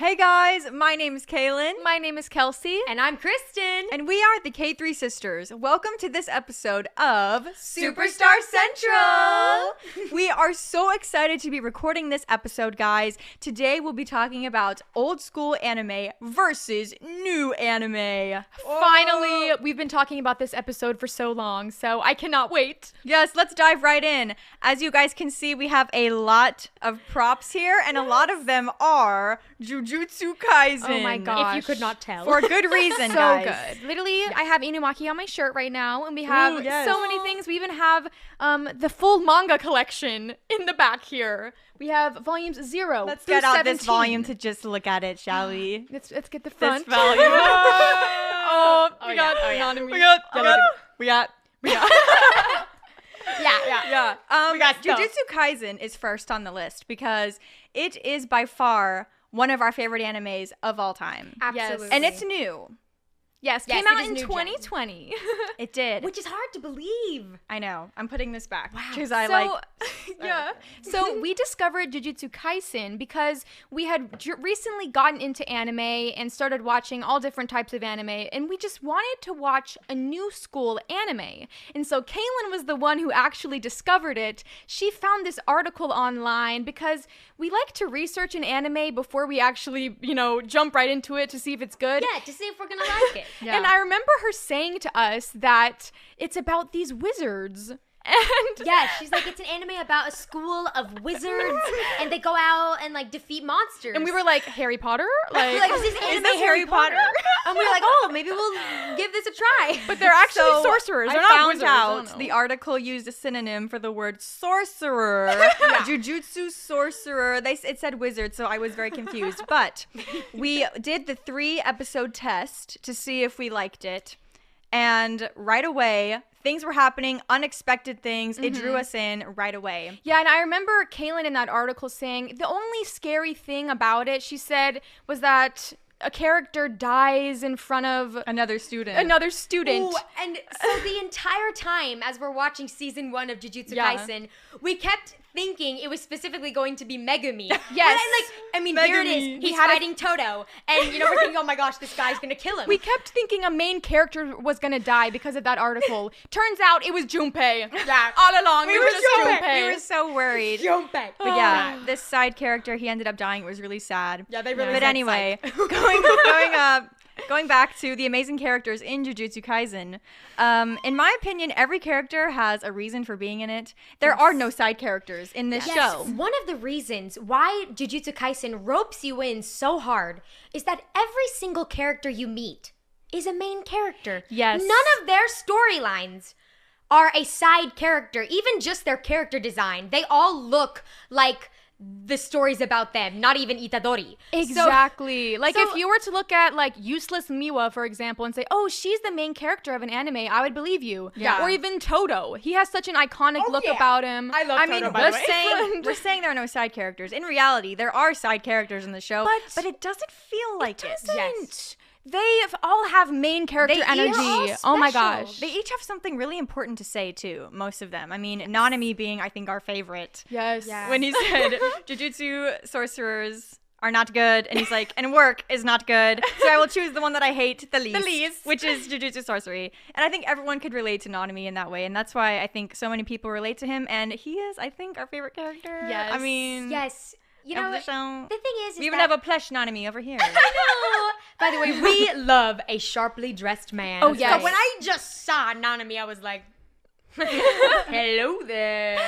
Hey guys, my name is Kaylen. My name is Kelsey. And I'm Kristen. And we are the K3 sisters. Welcome to this episode of Superstar Central. We are so excited to be recording this episode, guys. Today we'll be talking about old school anime versus new anime. Finally, we've been talking about this episode for so long, so I cannot wait. Yes, let's dive right in. As you guys can see, we have a lot of props here, and a lot of them are Jujutsu Kaisen. Oh my gosh. If you could not tell. For good reason, So guys. good. Literally, I have Inumaki on my shirt right now, and we have Ooh, yes. so many things. We even have the full manga collection in the back here. We have volumes 0 Let's through get out 17. this volume to just look at it, shall we? Let's get the front. This volume. Oh, we got We got. Yeah. We got stuff. Jujutsu Kaisen is first on the list because it is by far one of our favorite animes of all time. Absolutely. And it's new. Yes, Yes, came it out is in new gen. 2020. It did. Which is hard to believe. I know. I'm putting this back. Wow. Because Yeah. So we discovered Jujutsu Kaisen because we had recently gotten into anime and started watching all different types of anime, and we just wanted to watch a new school anime. And so Kaylen was the one who actually discovered it. She found this article online because we like to research an anime before we actually, jump right into it to see if it's good. Yeah, to see if we're gonna like it. Yeah. And I remember her saying to us that it's about these wizards. And Yeah, she's like, it's an anime about a school of wizards, and they go out and like defeat monsters. we were like, Harry Potter? like, is this anime Harry Potter? And we were like, oh, maybe we'll give this a try. But they're actually So, sorcerers. I They're not found wizards. I don't out know. the article used a synonym for the word sorcerer. Jujutsu sorcerer. It said wizard, so I was very confused. But we did the 3-episode test to see if we liked it. And right away, things were happening, unexpected things. It drew us in right away. Yeah, and I remember Kaylen in that article saying the only scary thing about it, she said, was that a character dies in front of Another student. another student. Ooh, and so the entire time as we're watching season 1 of Jujutsu Yeah. Kaisen, we kept thinking it was specifically going to be Megami. Yes. Here it is. Megami. He's fighting Toto. And, we're thinking, oh my gosh, this guy's going to kill him. We kept thinking a main character was gonna die because of that article. Turns out it was Junpei. Yeah. All along, we it were was just Junpei. We were so worried. Jump back. But yeah, this side character, he ended up dying. It was really sad. Yeah, they really But said anyway, going back to the amazing characters in Jujutsu Kaisen. In my opinion, every character has a reason for being in it. There are no side characters in this Yes, show. one of the reasons why Jujutsu Kaisen ropes you in so hard is that every single character you meet is a main character. Yes. None of their storylines are a side character, even just their character design. They all look like the stories about them, not even Itadori. Exactly. so- If you were to look at Useless Miwa, for example, and say, oh, she's the main character of an anime, I would believe you. Yeah. Or even Toto. He has such an iconic look yeah. about him. I love Toto, by the way. We're saying there are no side characters. In reality, there are side characters in the show, but it doesn't feel like it. Yes. They all have main character They energy. each are Oh my special. gosh. They each have something really important to say, too, most of them. I mean, Nanami being, I think, our favorite. Yes. Yeah. When he said, Jujutsu sorcerers are not good, and he's like, and work is not good, so I will choose the one that I hate the least, which is Jujutsu sorcery. And I think everyone could relate to Nanami in that way, and that's why I think so many people relate to him, and he is, I think, our favorite character. Yes. I mean, Yes. of the show. The thing is We even that- have a plush Nanami over here. I know. By the way, we love a sharply dressed man. Oh, yes. So when I just saw Nanami, I was like, hello there.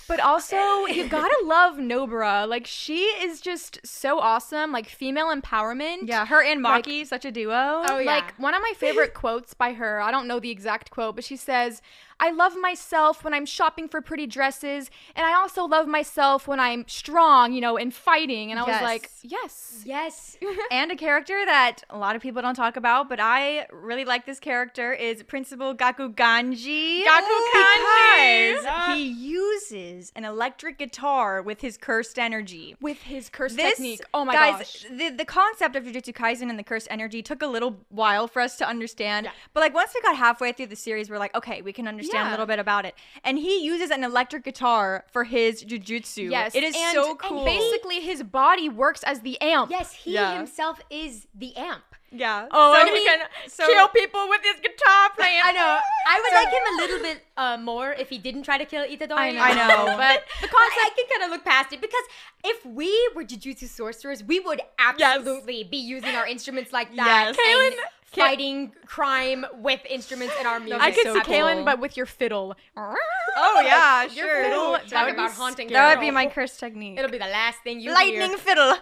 But also, you gotta love Nobara. She is just so awesome. Female empowerment. Yeah, her and Maki, such a duo. Oh, yeah. One of my favorite quotes by her, I don't know the exact quote, but she says, I love myself when I'm shopping for pretty dresses, and I also love myself when I'm strong, and fighting. And I was Yes. like, yes. Yes. And a character that a lot of people don't talk about, but I really like this character, is Principal Gakuganji. Because he uses an electric guitar with his cursed energy. With his curse This, technique. Oh my guys, gosh. the concept of Jujutsu Kaisen and the cursed energy took a little while for us to understand. But once we got halfway through the series, we're like, okay, we can understand understand a little bit about it. And he uses an electric guitar for his jujutsu. Yes. It is so cool. And basically his body works as the amp. Yes, he himself is the amp. Yeah. Oh, and he can kill people with his guitar playing. I know. I would like him a little bit more if he didn't try to kill Itadori. I know. But the concept, I can kind of look past it, because if we were Jujutsu sorcerers, we would absolutely be using our instruments like that. Yes. And fighting crime with instruments in our music. I could so see cool. Kaylen, but with your fiddle. Oh yeah, sure. Fiddle, That talk would be about haunting. That would be girl. my curse technique. It'll be the last thing you Lightning hear. fiddle.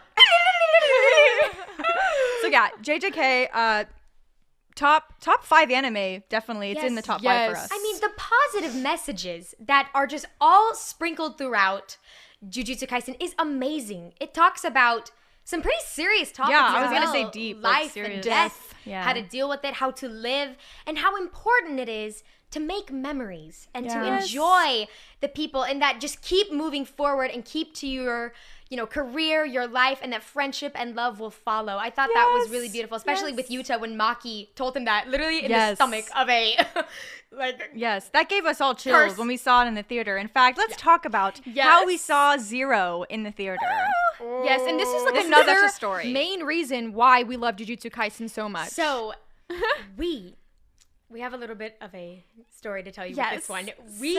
So yeah, JJK, top 5 anime, definitely. It's in the top 5 for us. I mean, the positive messages that are just all sprinkled throughout Jujutsu Kaisen is amazing. It talks about some pretty serious topics. Yeah, I was as gonna say well. deep, like life serious. and death, Yeah. how to deal with it, how to live, and how important it is to make memories and to Yes. enjoy the people, and that just keep moving forward and keep to your, career, your life, and that friendship and love will follow. I thought that was really beautiful, especially with Yuta when Maki told him that literally in the stomach of a Yes, that gave us all chills Curse. when we saw it in the theater. In fact, let's talk about how we saw Zero in the theater. Yes, and this is like This is another such a story. main reason why we love Jujutsu Kaisen so much. So, we have a little bit of a story to tell you with this one. We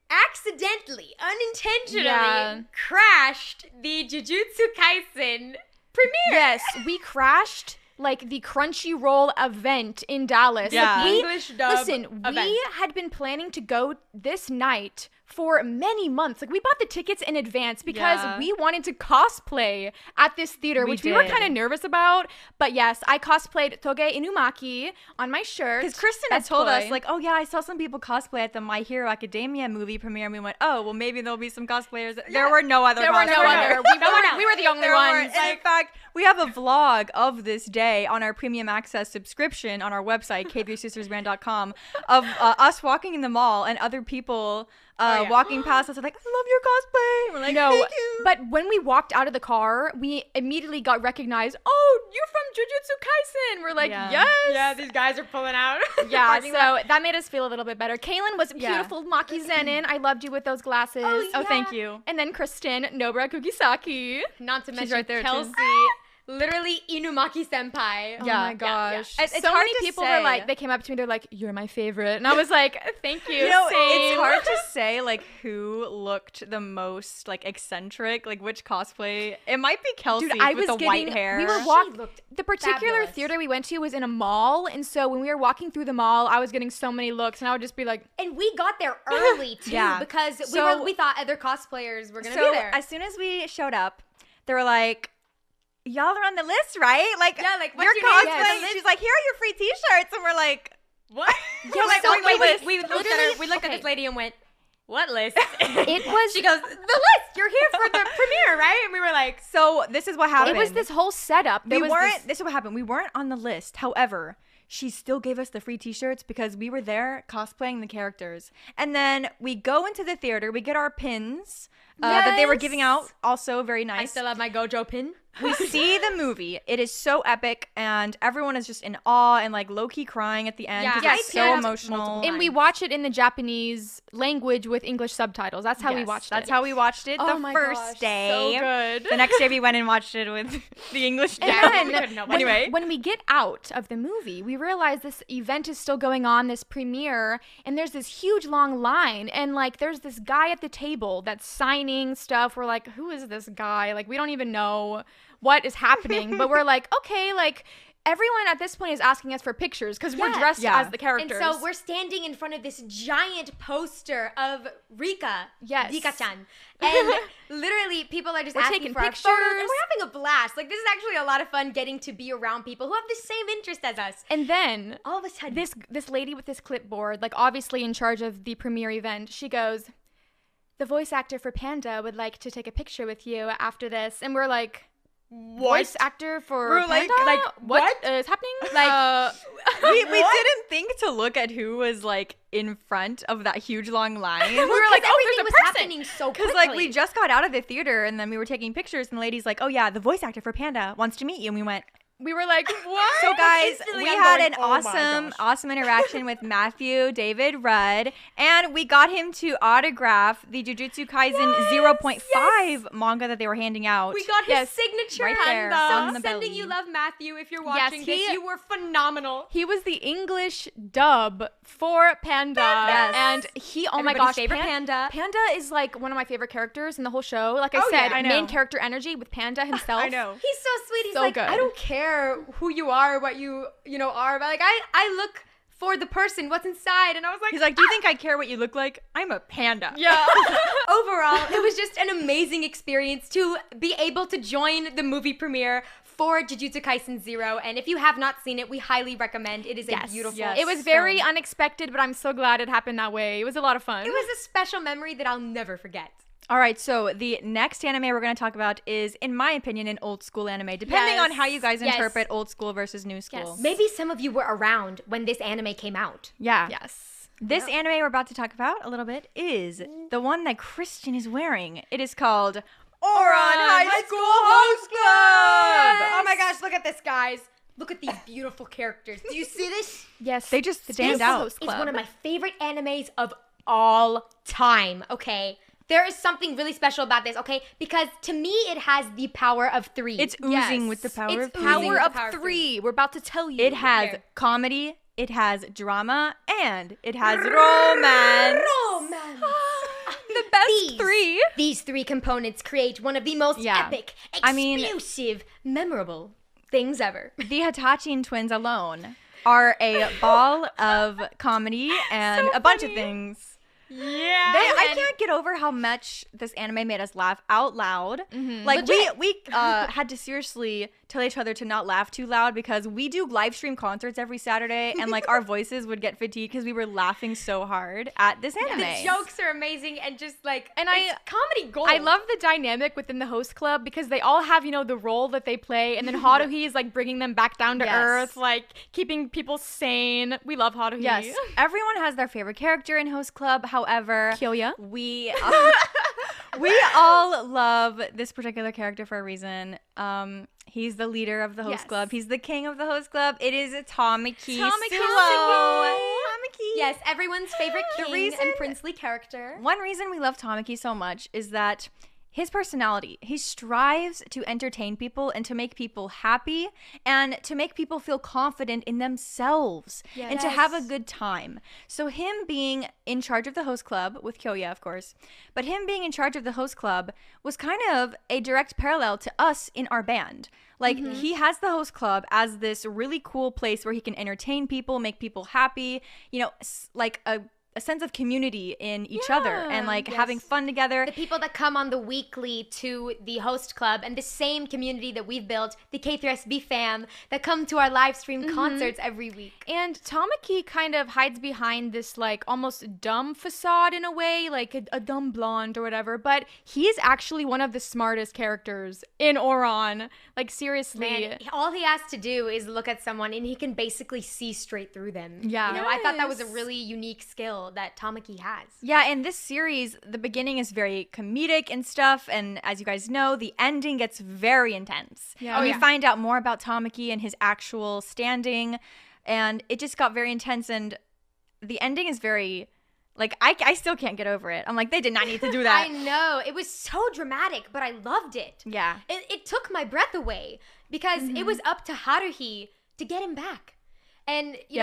accidentally, unintentionally crashed the Jujutsu Kaisen premiere. Yes, we crashed like the Crunchyroll event in Dallas. Yeah. Like, English dub listen, event. we had been planning to go this night for many months. Like, we bought the tickets in advance because we wanted to cosplay at this theater, which we were kind of nervous about. But yes, I cosplayed Toge Inumaki on my shirt. Because Kristen had told us, like, oh yeah, I saw some people cosplay at the My Hero Academia movie premiere, and we went, oh, well, maybe there'll be some cosplayers. There were no other cosplayers. We were the only ones. And in fact, we have a vlog of this day on our premium access subscription on our website, k3sistersbrand.com, of us walking in the mall and other people walking past us, like, I love your cosplay. We're like, thank you. But when we walked out of the car, we immediately got recognized. Oh, you're from Jujutsu Kaisen. We're like, yes. Yeah, these guys are pulling out. Yeah, so that made us feel a little bit better. Kaylin was beautiful Maki Zenin. I loved you with those glasses. Oh, thank you. And then Kristen, Nobara Kugisaki. Not to mention right there, too. Kelsey, literally Inumaki senpai. Oh my gosh. It's so hard many to people say. were like, they came up to me, they're like, you're my favorite. And I was like, thank you. You know, same. it's hard to say, like, who looked the most, like, eccentric, like, which cosplay. It might be Kelsey with the white hair. We were the particular fabulous. theater we went to was in a mall, and so when we were walking through the mall, I was getting so many looks, and I would just be like, And we got there early too, because we thought other cosplayers were gonna be there. As soon as we showed up, they were like, y'all are on the list, right? Like, Yeah, like, what's you're your name? cosplaying. Yes. She's like, here are your free t-shirts. And we're like, What? We're like, so wait, we looked at this lady and went, "What list?" it was. She goes, "The list. You're here for the premiere, right?" And we were like, so this is what happened. It was this whole setup. This is what happened. We weren't on the list. However, she still gave us the free t-shirts because we were there cosplaying the characters. And then we go into the theater. We get our pins that they were giving out. Also very nice. I still have my Gojo pin. We see the movie. It is so epic, and everyone is just in awe and like low-key crying at the end because it's so emotional. And we watch it in the Japanese language with English subtitles. That's how we watched it. That's how we watched it the first day. So good. The next day we went and watched it with the English dub. And then, Anyway. when we get out of the movie, we realize this event is still going on, this premiere, and there's this huge long line, and like there's this guy at the table that's signing stuff. We're like, who is this guy? Like, we don't even know what is happening, but we're like, okay, like everyone at this point is asking us for pictures because we're dressed as the characters. And so we're standing in front of this giant poster of Rika, Rika-chan, and literally people are just asking taking for pictures, our photos, and we're having a blast. Like, this is actually a lot of fun getting to be around people who have the same interest as us. And then all of a sudden, this lady with this clipboard, like obviously in charge of the premiere event, she goes, "The voice actor for Panda would like to take a picture with you after this," and we're like, voice actor for We're Panda? like what is happening? Like, we didn't think to look at who was like in front of that huge long line. We were like, oh, everything there's a was person. happening so quickly. Because like we just got out of the theater and then we were taking pictures and the lady's like, oh yeah, the voice actor for Panda wants to meet you. And we went, we were like, what? So guys, Instantly we I'm had going, an "Oh my gosh." awesome interaction with Matthew David Rudd, and we got him to autograph the Jujutsu Kaisen 0.5 manga that they were handing out. We got his signature. right there So on the sending belly. you love, Matthew. If you're watching this, you were phenomenal. He was the English dub for Panda. Yes. And he, oh my Everybody's gosh, favorite Panda. Panda is like one of my favorite characters in the whole show. Like I Oh, said, yeah, I know. main character energy with Panda himself. I know. He's so sweet. He's So like, good. I don't care who you are, what you are, but like I look for the person, what's inside, and I was like, He's like, do you think I care what you look like? I'm a panda. Yeah. overall, it was just an amazing experience to be able to join the movie premiere for Jujutsu Kaisen 0, and if you have not seen it, we highly recommend. It is a beautiful. Yes. It was very film. unexpected, but I'm so glad it happened that way. It was a lot of fun. It was a special memory that I'll never forget. All right, so the next anime we're going to talk about is, in my opinion, an old school anime, depending on how you guys Yes. interpret old school versus new school. Maybe some of you were around when this anime came out. Yeah. Yes. This anime we're about to talk about a little bit is the one that Christian is wearing. It is called Oran High School Host Club. Oh my gosh, look at this, guys. Look at these beautiful characters. Do you see this? Yes. They just stand This out. is one of my favorite animes of all time, okay? There is something really special about this, okay? Because to me, it has the power of three. It's oozing with the power It's of three. oozing Power with of the power of three. We're about to tell you. It has Here. comedy, it has drama, and it has romance. romance. the best three. These three components create one of the most Yeah. epic, I mean- explosive, memorable things ever. The Hitachin twins alone are a ball of comedy and a bunch of things. Yeah. I can't get over how much this anime made us laugh out loud. Like we had to seriously tell each other to not laugh too loud because we do live stream concerts every Saturday, and like our voices would get fatigued because we were laughing so hard at this anime. The jokes are amazing and just like, And it's comedy gold. I love the dynamic within the host club because they all have, the role that they play, and then Haruhi is like bringing them back down to Yes. earth, like keeping people sane. We love Haruhi. Yes, everyone has their favorite character in host club. However, Kyoya. we all love this particular character for a reason. He's the leader of the host Yes. club. He's the king of the host club. It is Tamaki. Tamaki. Yes, everyone's favorite The king reason- and princely character. One reason we love Tamaki so much is that his personality, he strives to entertain people and to make people happy and to make people feel confident in themselves and to have a good time. So him being in charge of the host club with Kyoya, of course, but him being in charge of the host club was kind of a direct parallel to us in our band. Like he has the host club as this really cool place where he can entertain people, make people happy, like a sense of community in each other and like having fun together. The people that come on the weekly to the host club and the same community that we've built, the K3SB fam, that come to our live stream concerts every week. And Tamaki kind of hides behind this like almost dumb facade in a way, like a dumb blonde or whatever, but he is actually one of the smartest characters in Oran. Like seriously. Man, all he has to do is look at someone and he can basically see straight through them. Yeah. I thought that was a really unique skill that Tamaki has. Yeah, in this series, the beginning is very comedic and stuff, and as you guys know, the ending gets very intense. Yeah. And Oh, we yeah. find out more about Tamaki and his actual standing, and it just got very intense, and the ending is very, like, I still can't get over it. I'm like, they did not need to do that. I know. It was so dramatic, but I loved it. Yeah. It took my breath away because it was up to Haruhi to get him back. And, you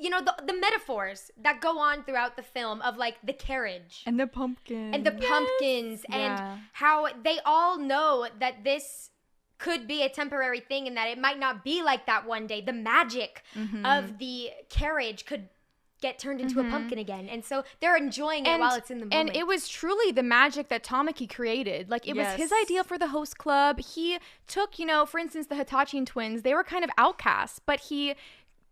know, the metaphors that go on throughout the film of like the carriage And the pumpkin. and the pumpkins Yeah. and how they all know that this could be a temporary thing and that it might not be like that one day. The magic of the carriage could get turned into a pumpkin again. And so they're enjoying it while it's in the moment. And it was truly the magic that Tamaki created. Like, it was his Yes. idea for the host club. He took, for instance, the Hitachin twins. They were kind of outcasts, but he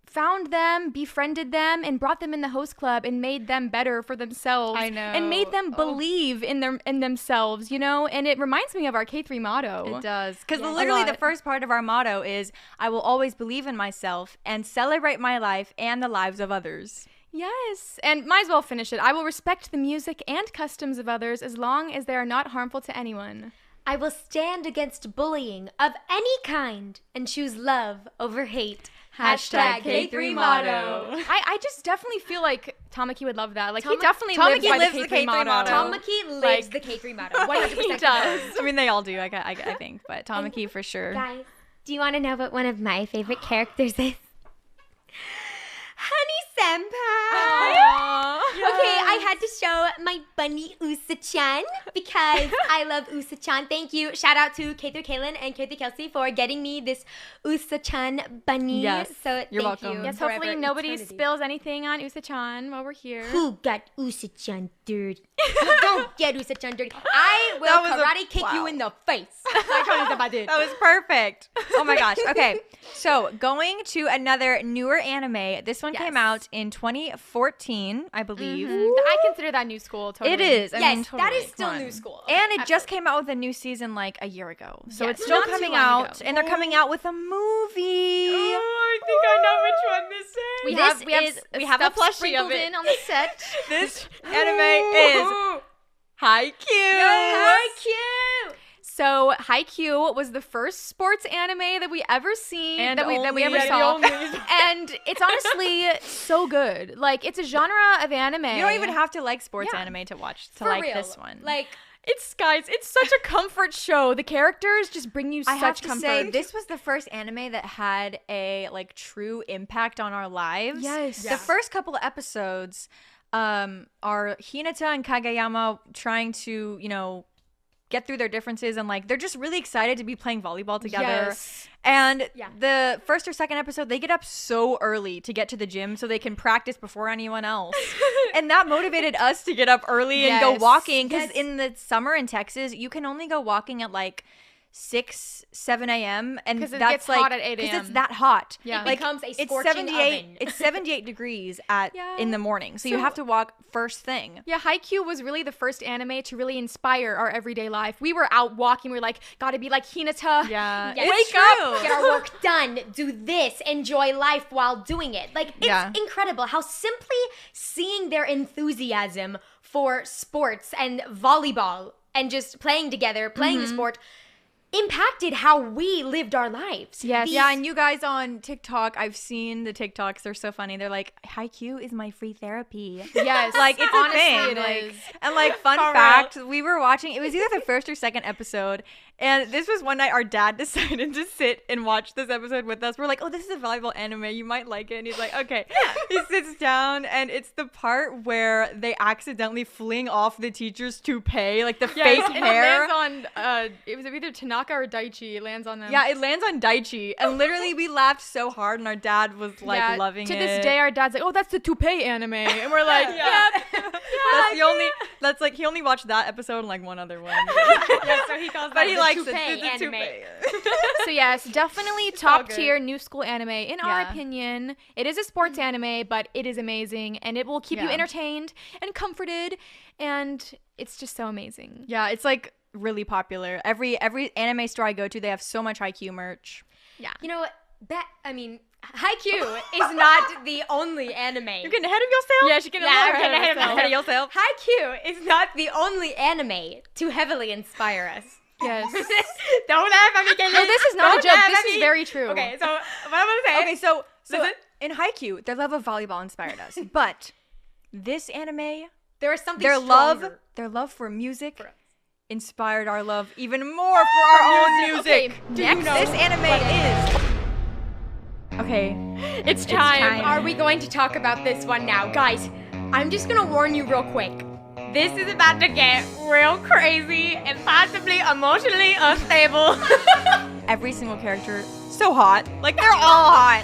found them, befriended them, and brought them in the host club and made them better for themselves. I know. And made them believe in themselves, And it reminds me of our K3 motto. It does. Because Yeah. literally A the lot. first part of our motto is, I will always believe in myself and celebrate my life and the lives of others. Yes, and might as well finish it. I will respect the music and customs of others as long as they are not harmful to anyone. I will stand against bullying of any kind and choose love over hate. Hashtag K3 motto. I just definitely feel like Tamaki would love that. Like, he Tamaki definitely lives by the K3 motto. Tamaki lives the K3 motto. 100% He does. I mean, they all do, I think, but Tamaki for sure. Guys, do you want to know what one of my favorite characters is? Honey Senpai. Okay, I had to show my bunny Usa-chan because I love Usa-chan. Thank you. Shout out to K3 Kaylen and K3 Kelsey for getting me this Usa-chan bunny. Yes, so you're thank welcome. you. Yes, hopefully Forever, nobody eternity. spills anything on Usa-chan while we're here. Who got Usa-chan dirty? Don't get Usa-chan dirty. I will That was karate kick you in the face. Like Honey Senpai did. That was perfect. Oh my gosh. Okay. So going to another newer anime. This one came out in 2014, I believe. I consider that new school, totally. It is. I Yes, mean, that totally. is still Come on. new school. And it just came out with a new season like a year ago. So Yes, it's still not too coming long out. ago. And they're coming out with a movie. I think I know which one this is. We have a stuff plushie sprinkled of it. in on the set. This anime is Haikyuu. cute. So Haikyuu was the first sports anime that we ever seen, And that we ever only- saw, and it's honestly so good. Like, it's a genre of anime. You don't even have to like sports Yeah. anime to watch to For like real. this one. Like, It's such a comfort show. The characters just bring you I have such to comfort. say, this was the first anime that had a like true impact on our lives. Yes. The first couple of episodes are Hinata and Kageyama trying to, get through their differences, and like they're just really excited to be playing volleyball together. Yes. And the first or second episode, they get up so early to get to the gym so they can practice before anyone else. And that motivated us to get up early and go Yes. walking, because Yes. in the summer in Texas, you can only go walking at like 6-7 a.m. and 'Cause it that's gets like hot at 8 because it's a.m.. that hot. Yeah. It like becomes a it's scorching 78. oven. It's 78 degrees in the morning, so you So- have to walk first thing. Yeah, Haikyuu was really the first anime to really inspire our everyday life. We were out walking. We were like, gotta be like Hinata. Yeah, Yes. it's Wake true. get our work done, do this, enjoy life while doing it. Like, it's Yeah. incredible how simply seeing their enthusiasm for sports and volleyball and just playing together, playing the sport, impacted how we lived our lives. Yes. These- Yeah, and you guys on TikTok, I've seen the TikToks. They're so funny. They're like, Haikyuu is my free therapy. Yes. Like, it's honestly, a thing. it Like, is. and like, fun For fact, we were watching, it was either the first or second episode, and this was one night our dad decided to sit and watch this episode with us. We're like, oh, this is a volleyball anime. You might like it. And he's like, okay. He sits down, and it's the part where they accidentally fling off the teacher's toupee, like the fake and hair. It lands on, it was either Tanaka or Daichi. It lands on them. Yeah, it lands on Daichi, and literally we laughed so hard, and our dad was like Yeah, loving to it. this day, our dad's like, oh, that's the toupee anime. And we're like, That's the only. That's like he only watched that episode and like one other one. Yeah, so he calls But that he the likes toupee it. The anime. toupee. So yes, definitely all top good. tier new school anime in our Yeah. opinion. It is a sports anime, but it is amazing and it will keep you Yeah. entertained and comforted, and it's just so amazing. Yeah, it's like really popular. Every anime store I go to, they have so much Haikyuu merch. You know what? Haikyuu is not the only anime. You're getting ahead of yourself. Yeah, she can I'm getting ahead of myself. Ahead of yourself. Haikyuu is not the only anime to heavily inspire us. Yes. Don't laugh at me, Kaylen. No, this is not a Don't joke. laugh This at is me. very true. Okay, so what I'm gonna say. Okay, so Listen. in Haikyuu, their love of volleyball inspired us, but this anime, there is something their stronger. love for music inspired our love even more for our own music. Next. This anime is. Okay, It's time. Are we going to talk about this one now? Guys, I'm just gonna warn you real quick. This is about to get real crazy and possibly emotionally unstable. every single character so hot. Like they're all hot.